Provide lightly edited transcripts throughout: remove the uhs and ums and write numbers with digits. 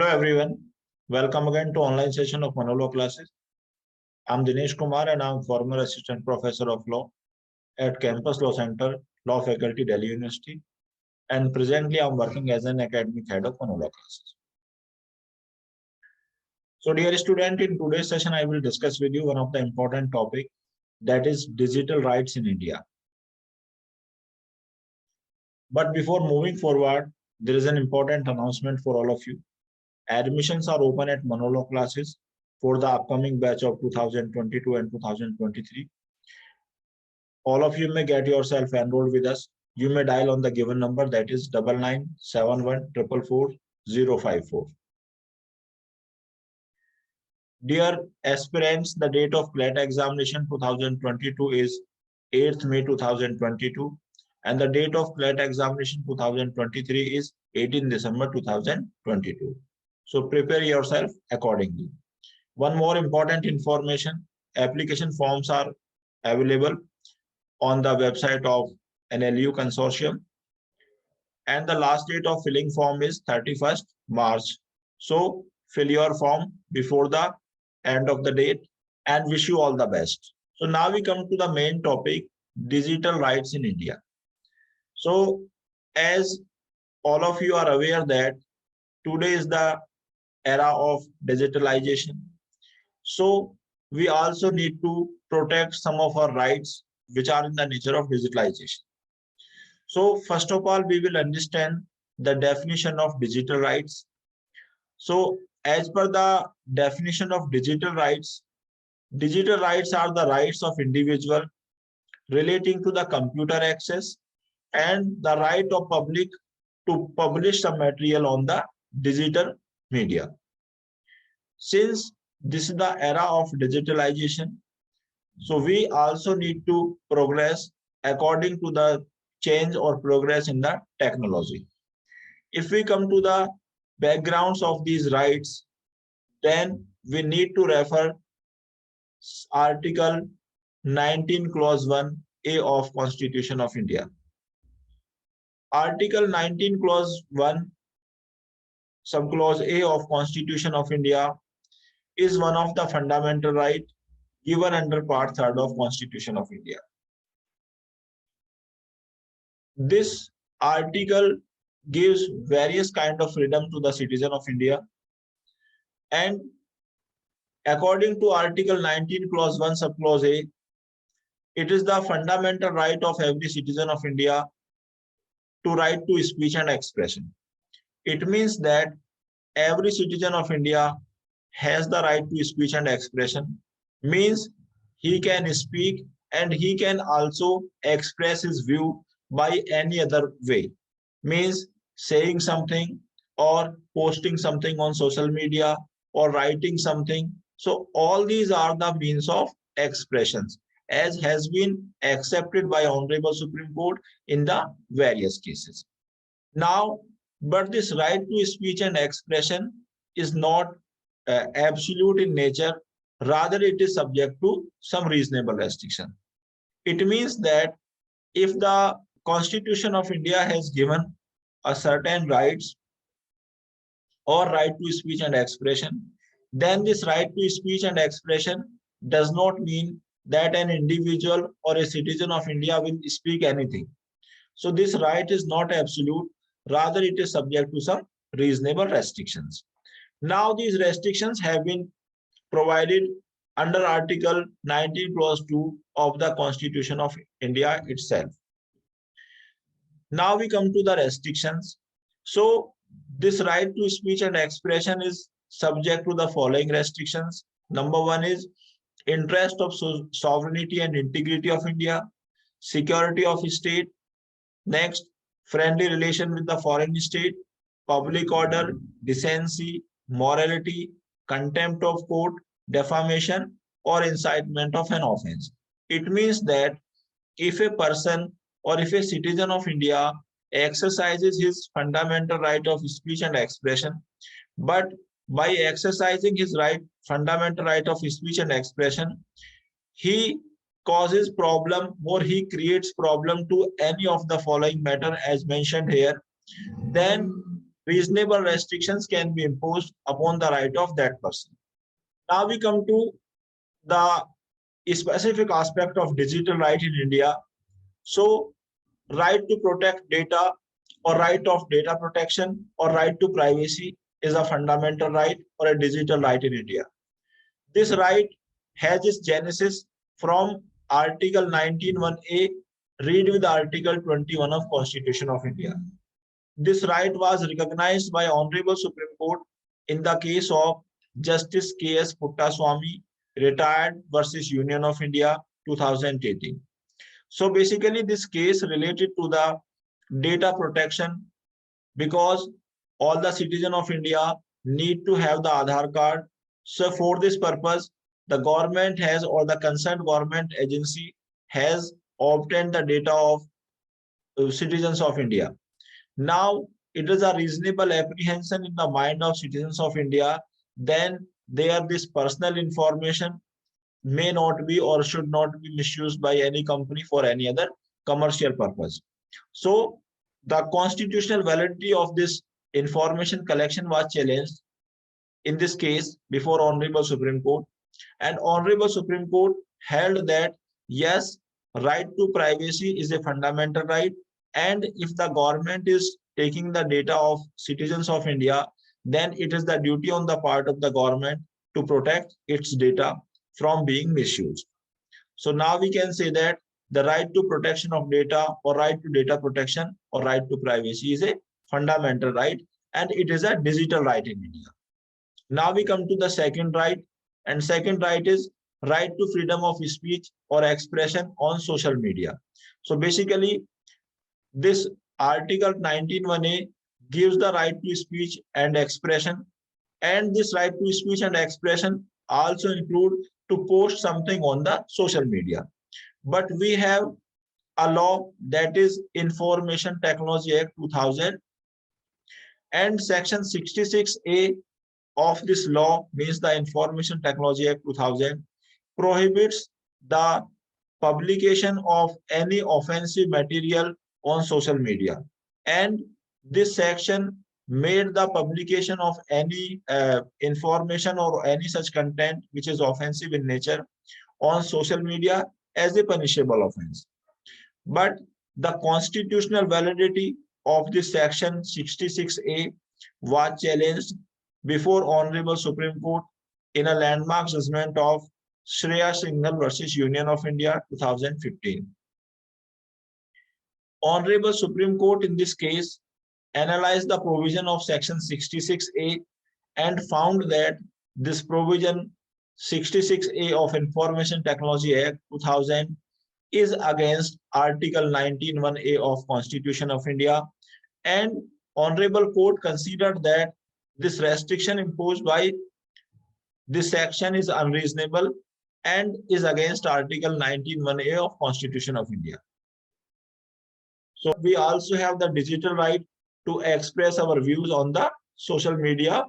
Hello everyone, welcome again to online session of Manu Law Classes. I'm Dinesh Kumar and I'm former Assistant Professor of Law at Campus Law Center, Law Faculty, Delhi University, and presently I'm working as an academic head of Manu Law Classes. So dear student, in today's session I will discuss with you one of the important topic, that is digital rights in India. But before moving forward, there is an important announcement for all of you. Admissions are open at Manu Law Classes for the upcoming batch of 2022 and 2023. All of you may get yourself enrolled with us. You may dial on the given number, that is 9971444054. Dear aspirants, the date of CLAT examination 2022 is 8th May 2022 and the date of CLAT examination 2023 is 18 December 2022. So prepare yourself accordingly. One more important information, application forms are available on the website of NLU Consortium and the last date of filling form is 31st March. So fill your form before the end of the date and wish you all the best. So now we come to the main topic, digital rights in India. So as all of you are aware that today is the era of digitalization. So we also need to protect some of our rights which are in the nature of digitalization. So first of all, we will understand the definition of digital rights. So as per the definition of digital rights are the rights of individual relating to the computer access and the right of public to publish some material on the digital media. Since this is the era of digitalization, so we also need to progress according to the change or progress in the technology. If we come to the backgrounds of these rights, then we need to refer Article 19 Clause 1A of Constitution of India. Article 19 Clause 1 Subclause A of Constitution of India is one of the fundamental rights given under Part 3 of Constitution of India. This article gives various kind of freedom to the citizen of India, and according to Article 19 Clause 1 Subclause A, it is the fundamental right of every citizen of India to right to speech and expression. It means that every citizen of India has the right to speech and expression, means he can speak and he can also express his view by any other way, means saying something or posting something on social media or writing something. So all these are the means of expressions as has been accepted by Honorable Supreme Court in the various cases. Now, but this right to speech and expression is not absolute in nature, rather it is subject to some reasonable restriction. It means that if the Constitution of India has given a certain rights or right to speech and expression, then this right to speech and expression does not mean that an individual or a citizen of India will speak anything. So this right is not absolute, rather it is subject to some reasonable restrictions. Now these restrictions have been provided under Article 19 Clause 2 of the Constitution of India itself. Now we come to the restrictions. So this right to speech and expression is subject to the following restrictions. Number one is interest of sovereignty and integrity of India, security of state. Next, friendly relation with the foreign state, public order, decency, morality, contempt of court, defamation, or incitement of an offense. It means that if a person or if a citizen of India exercises his fundamental right of speech and expression, but by exercising his fundamental right of speech and expression, he causes problem or he creates problem to any of the following matter as mentioned here, then reasonable restrictions can be imposed upon the right of that person. Now we come to the specific aspect of digital right in India. So, right to protect data or right of data protection or right to privacy is a fundamental right or a digital right in India. This right has its genesis from Article 19(1)(a) read with Article 21 of Constitution of India. This right was recognized by Honorable Supreme Court in the case of Justice K.S. Puttaswamy, retired versus Union of India, 2018. So basically, this case related to the data protection because all the citizens of India need to have the Aadhaar card. So for this purpose, the government has or the concerned government agency has obtained the data of citizens of India. Now, it is a reasonable apprehension in the mind of citizens of India, then this personal information may not be or should not be misused by any company for any other commercial purpose. So, the constitutional validity of this information collection was challenged in this case before Honorable Supreme Court, and Honorable Supreme Court held that yes, right to privacy is a fundamental right, and if the government is taking the data of citizens of India, then it is the duty on the part of the government to protect its data from being misused. So now we can say that the right to protection of data or right to data protection or right to privacy is a fundamental right, and it is a digital right in India. Now we come to the second right, and second right is right to freedom of speech or expression on social media. So basically, this Article 19(1)(a) gives the right to speech and expression, and this right to speech and expression also include to post something on the social media. But we have a law, that is Information Technology Act 2000, and Section 66A of this law, means the Information Technology Act 2000, prohibits the publication of any offensive material on social media. And this section made the publication of any information or any such content which is offensive in nature on social media as a punishable offense. But the constitutional validity of this section 66A was challenged before Honorable Supreme Court in a landmark judgment of Shreya Singhal versus Union of India 2015. Honorable Supreme Court in this case analyzed the provision of section 66A and found that this provision 66A of Information Technology Act 2000 is against Article 19(1)(a) of Constitution of India, and Honorable Court considered that this restriction imposed by this section is unreasonable and is against Article 19(1)(a) of Constitution of India. So we also have the digital right to express our views on the social media.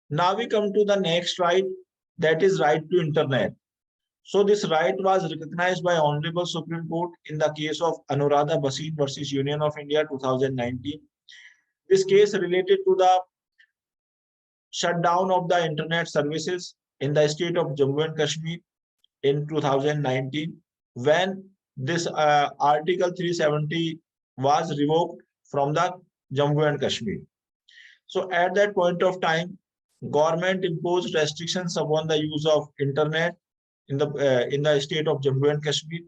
Now we come to the next right, that is right to internet. So this right was recognized by Honorable Supreme Court in the case of Anuradha Basin versus Union of India 2019. This case related to the shutdown of the internet services in the state of Jammu and Kashmir in 2019, when this Article 370 was revoked from the Jammu and Kashmir. So at that point of time, government imposed restrictions upon the use of internet in the state of Jammu and Kashmir.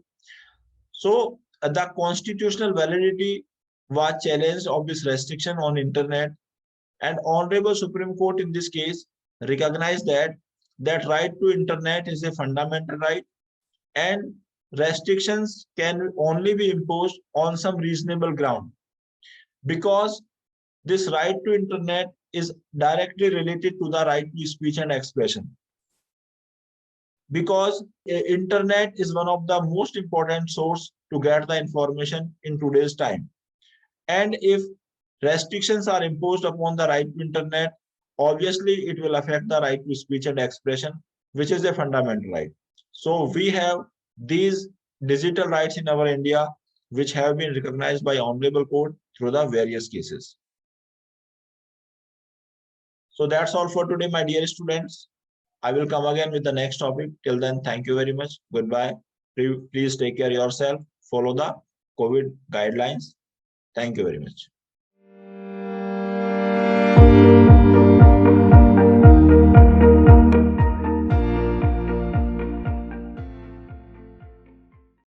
So the constitutional validity was challenged of this restriction on internet, and Honorable Supreme Court in this case recognized that right to internet is a fundamental right, and restrictions can only be imposed on some reasonable ground, because this right to internet is directly related to the right to speech and expression, because internet is one of the most important source to get the information in today's time. And if restrictions are imposed upon the right to internet, obviously it will affect the right to speech and expression, which is a fundamental right. So we have these digital rights in our India, which have been recognized by Hon'ble Court through the various cases. So that's all for today, my dear students. I will come again with the next topic. Till then, thank you very much. Goodbye. Please take care of yourself. Follow the COVID guidelines. Thank you very much.